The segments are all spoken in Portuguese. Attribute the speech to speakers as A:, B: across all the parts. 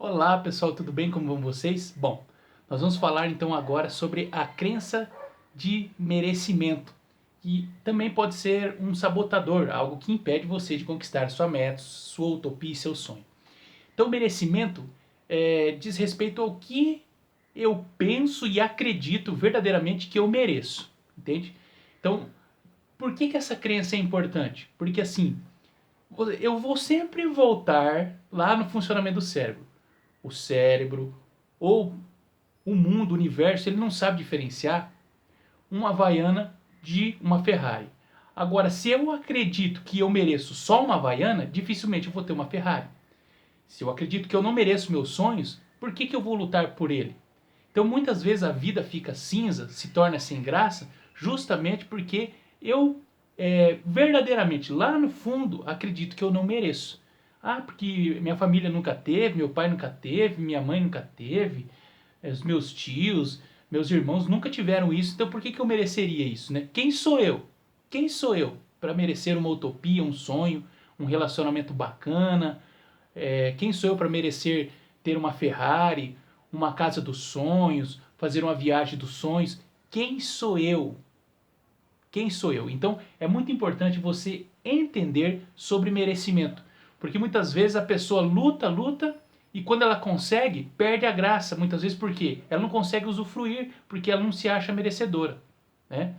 A: Olá pessoal, tudo bem? Como vão vocês? Bom, nós vamos falar então agora sobre a crença de merecimento, que também pode ser um sabotador, algo que impede você de conquistar sua meta, sua utopia e seu sonho. Então, merecimento diz respeito ao que eu penso e acredito verdadeiramente que eu mereço, entende? Então, por que essa crença é importante? Porque assim, eu vou sempre voltar lá no funcionamento do cérebro. O cérebro ou o mundo, o universo, ele não sabe diferenciar uma Havaiana de uma Ferrari. Agora, se eu acredito que eu mereço só uma Havaiana, dificilmente eu vou ter uma Ferrari. Se eu acredito que eu não mereço meus sonhos, por que eu vou lutar por ele? Então, muitas vezes a vida fica cinza, se torna sem graça, justamente porque eu verdadeiramente, lá no fundo, acredito que eu não mereço. Ah, porque minha família nunca teve, meu pai nunca teve, minha mãe nunca teve, os meus tios, meus irmãos nunca tiveram isso, então por que eu mereceria isso, né? Quem sou eu? Quem sou eu para merecer uma utopia, um sonho, um relacionamento bacana? Quem sou eu para merecer ter uma Ferrari, uma casa dos sonhos, fazer uma viagem dos sonhos? Quem sou eu? Quem sou eu? Então é muito importante você entender sobre merecimento, porque muitas vezes a pessoa luta, luta e quando ela consegue, perde a graça. Muitas vezes por quê? Ela não consegue usufruir porque ela não se acha merecedora, né?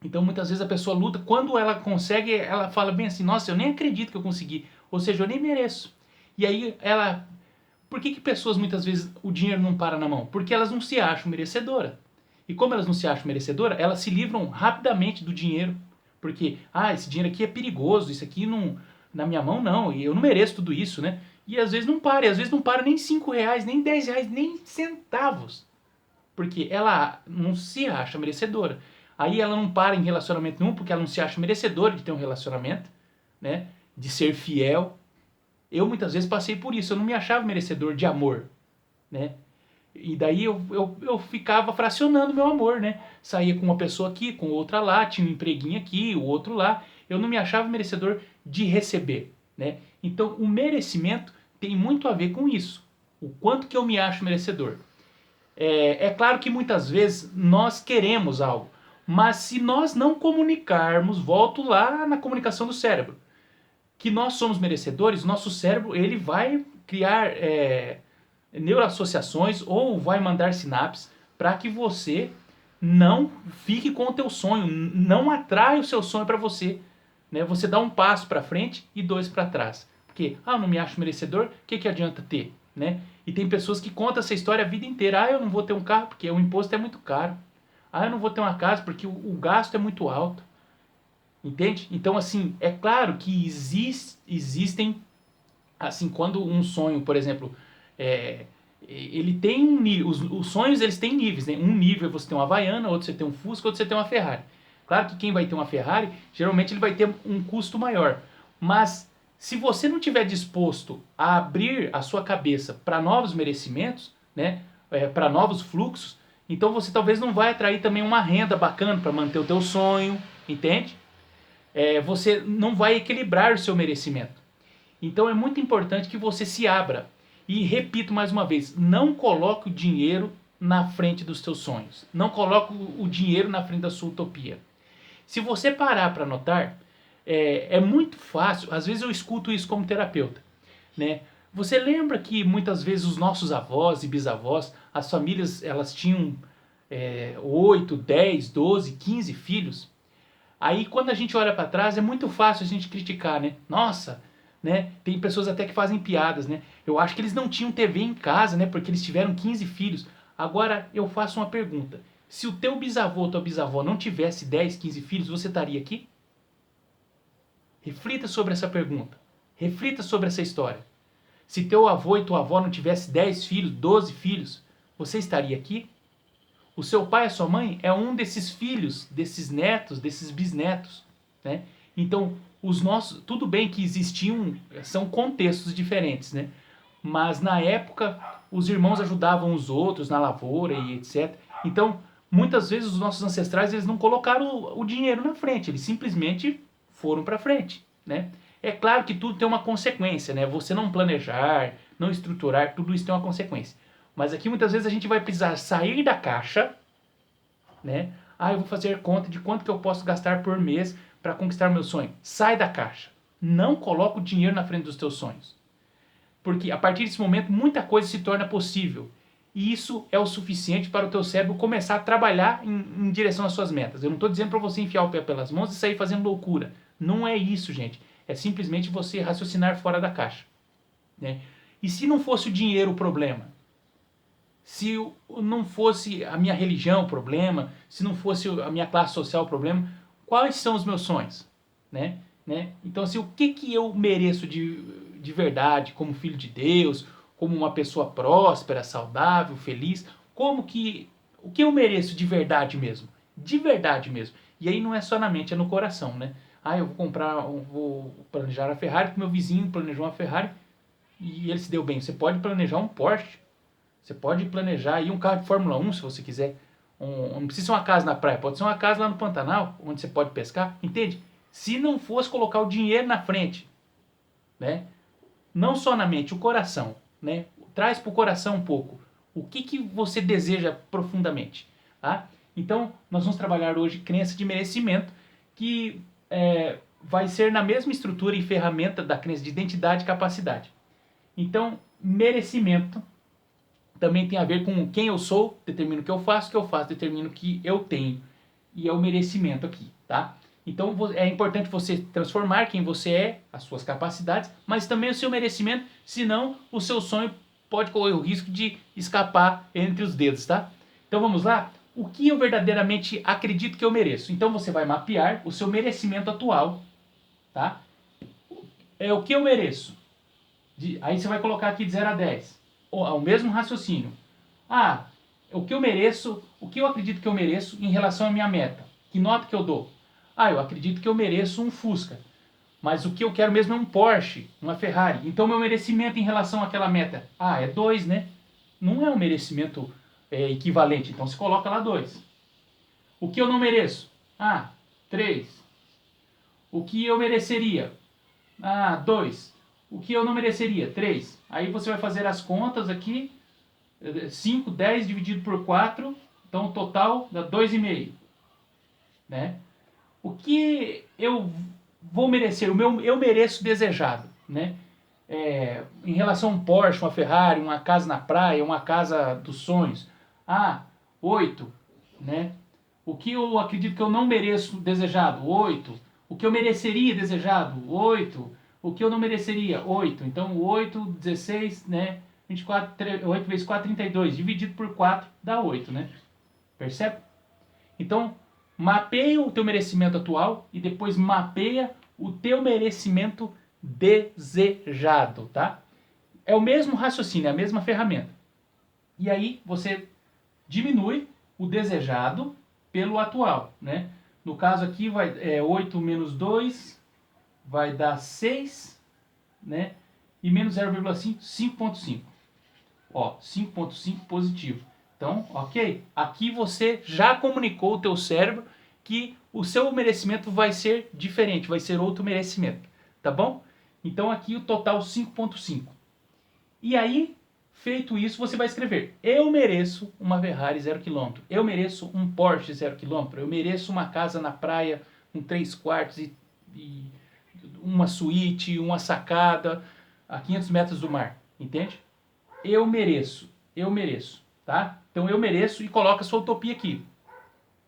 A: Então muitas vezes a pessoa luta, quando ela consegue, ela fala bem assim: "Nossa, eu nem acredito que eu consegui", ou seja, eu nem mereço. E aí ela, por que pessoas muitas vezes o dinheiro não para na mão? Porque elas não se acham merecedoras. E como elas não se acham merecedoras, elas se livram rapidamente do dinheiro. Porque, esse dinheiro aqui é perigoso, isso aqui não, na minha mão não, e eu não mereço tudo isso, né? E às vezes não para, e às vezes não para nem R$ 5, nem R$ 10, nem centavos. Porque ela não se acha merecedora. Aí ela não para em relacionamento nenhum, porque ela não se acha merecedora de ter um relacionamento, né? De ser fiel. Eu muitas vezes passei por isso, eu não me achava merecedor de amor, né? E daí eu ficava fracionando meu amor, né? Saía com uma pessoa aqui, com outra lá, tinha um empreguinho aqui, o outro lá. Eu não me achava merecedor de receber, né? Então o merecimento tem muito a ver com isso. O quanto que eu me acho merecedor. É claro que muitas vezes nós queremos algo, mas se nós não comunicarmos, volto lá na comunicação do cérebro, que nós somos merecedores, nosso cérebro ele vai criar neuroassociações ou vai mandar sinapses para que você não fique com o teu sonho, não atrai o seu sonho para você, né? Você dá um passo para frente e dois para trás. Porque, eu não me acho merecedor, o que adianta ter, né? E tem pessoas que contam essa história a vida inteira. Eu não vou ter um carro porque o imposto é muito caro. Eu não vou ter uma casa porque o gasto é muito alto. Entende? Então, assim, é claro que existem, assim, quando um sonho, por exemplo, ele tem um nível, os sonhos eles têm níveis, né? Um nível é você ter uma Havaiana, outro você ter um Fusca, outro você ter uma Ferrari. Claro que quem vai ter uma Ferrari, geralmente ele vai ter um custo maior. Mas se você não tiver disposto a abrir a sua cabeça para novos merecimentos, né? Para novos fluxos, então você talvez não vai atrair também uma renda bacana para manter o teu sonho, entende? Você não vai equilibrar o seu merecimento. Então é muito importante que você se abra. E repito mais uma vez, não coloque o dinheiro na frente dos teus sonhos. Não coloque o dinheiro na frente da sua utopia. Se você parar para notar, é muito fácil, às vezes eu escuto isso como terapeuta, né? Você lembra que muitas vezes os nossos avós e bisavós, as famílias, elas tinham 8, 10, 12, 15 filhos? Aí quando a gente olha para trás é muito fácil a gente criticar, né? Nossa, né? Tem pessoas até que fazem piadas, né? Eu acho que eles não tinham TV em casa, né? Porque eles tiveram 15 filhos. Agora eu faço uma pergunta. Se o teu bisavô ou tua bisavó não tivesse 10, 15 filhos, você estaria aqui? Reflita sobre essa pergunta. Reflita sobre essa história. Se teu avô e tua avó não tivesse 10 filhos, 12 filhos, você estaria aqui? O seu pai e a sua mãe é um desses filhos, desses netos, desses bisnetos, né? Então, os nossos, tudo bem que existiam, são contextos diferentes, né? Mas na época, os irmãos ajudavam os outros na lavoura e etc. Então, muitas vezes os nossos ancestrais eles não colocaram o dinheiro na frente, eles simplesmente foram para frente, né? É claro que tudo tem uma consequência, né? Você não planejar, não estruturar, tudo isso tem uma consequência. Mas aqui muitas vezes a gente vai precisar sair da caixa, né? Eu vou fazer conta de quanto que eu posso gastar por mês para conquistar o meu sonho. Sai da caixa. Não coloca o dinheiro na frente dos teus sonhos. Porque a partir desse momento muita coisa se torna possível. E isso é o suficiente para o teu cérebro começar a trabalhar em direção às suas metas. Eu não estou dizendo para você enfiar o pé pelas mãos e sair fazendo loucura. Não é isso, gente. É simplesmente você raciocinar fora da caixa, né? E se não fosse o dinheiro o problema? Se não fosse a minha religião o problema, se não fosse a minha classe social o problema, quais são os meus sonhos? Né? Então, assim, o que eu mereço de verdade como filho de Deus, como uma pessoa próspera, saudável, feliz? O que eu mereço de verdade mesmo? De verdade mesmo. E aí não é só na mente, é no coração, né? Eu vou planejar a Ferrari, porque meu vizinho planejou uma Ferrari e ele se deu bem. Você pode planejar um Porsche, você pode planejar aí um carro de Fórmula 1 se você quiser. Não precisa ser uma casa na praia, pode ser uma casa lá no Pantanal, onde você pode pescar, entende? Se não fosse colocar o dinheiro na frente, né? Não só na mente, o coração, né? Traz para o coração um pouco. O que você deseja profundamente, tá? Então, nós vamos trabalhar hoje crença de merecimento, que vai ser na mesma estrutura e ferramenta da crença de identidade e capacidade. Então, merecimento também tem a ver com quem eu sou, determino o que eu faço, determino o que eu tenho. E é o merecimento aqui, tá? Então é importante você transformar quem você é, as suas capacidades, mas também o seu merecimento, senão o seu sonho pode correr o risco de escapar entre os dedos, tá? Então vamos lá? O que eu verdadeiramente acredito que eu mereço? Então você vai mapear o seu merecimento atual, tá? O que eu mereço? Aí você vai colocar aqui de 0 a 10. O mesmo raciocínio. O que eu mereço, o que eu acredito que eu mereço em relação à minha meta? Que nota que eu dou? Eu acredito que eu mereço um Fusca. Mas o que eu quero mesmo é um Porsche, uma Ferrari. Então meu merecimento em relação àquela meta? É 2, né? Não é um merecimento equivalente, então se coloca lá 2. O que eu não mereço? 3. O que eu mereceria? 2. O que eu não mereceria? 3. Aí você vai fazer as contas aqui. 5, 10 dividido por 4. Então o total dá 2,5. Né? O que eu vou merecer? Eu mereço desejado. Né? Em relação a um Porsche, uma Ferrari, uma casa na praia, uma casa dos sonhos. 8. Né? O que eu acredito que eu não mereço desejado? 8. O que eu mereceria desejado? 8. O que eu não mereceria? 8. Então, 8, 16, né? 24, 8 vezes 4, 32. Dividido por 4 dá 8, né? Percebe? Então, mapeia o teu merecimento atual e depois mapeia o teu merecimento desejado, tá? É o mesmo raciocínio, é a mesma ferramenta. E aí, você diminui o desejado pelo atual, né? No caso aqui, 8 menos 2... vai dar 6, né? E menos 0,5, 5,5. 5,5 positivo. Então, ok. Aqui você já comunicou o teu cérebro que o seu merecimento vai ser diferente, vai ser outro merecimento. Tá bom? Então aqui o total 5,5. E aí, feito isso, você vai escrever: eu mereço uma Ferrari 0 km. Eu mereço um Porsche 0 km. Eu mereço uma casa na praia com 3 quartos e uma suíte, uma sacada a 500 metros do mar, entende? Eu mereço, tá? Então eu mereço e coloca a sua utopia aqui.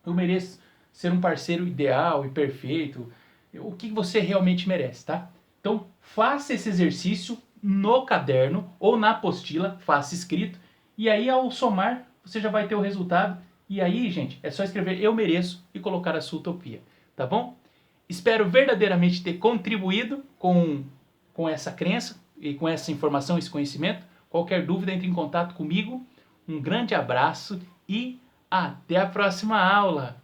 A: Eu mereço ser um parceiro ideal e perfeito. O que você realmente merece, tá? Então faça esse exercício no caderno ou na apostila, faça escrito, e aí ao somar você já vai ter o resultado. E aí, gente, é só escrever eu mereço e colocar a sua utopia, tá bom? Espero verdadeiramente ter contribuído com essa crença e com essa informação, esse conhecimento. Qualquer dúvida, entre em contato comigo. Um grande abraço e até a próxima aula!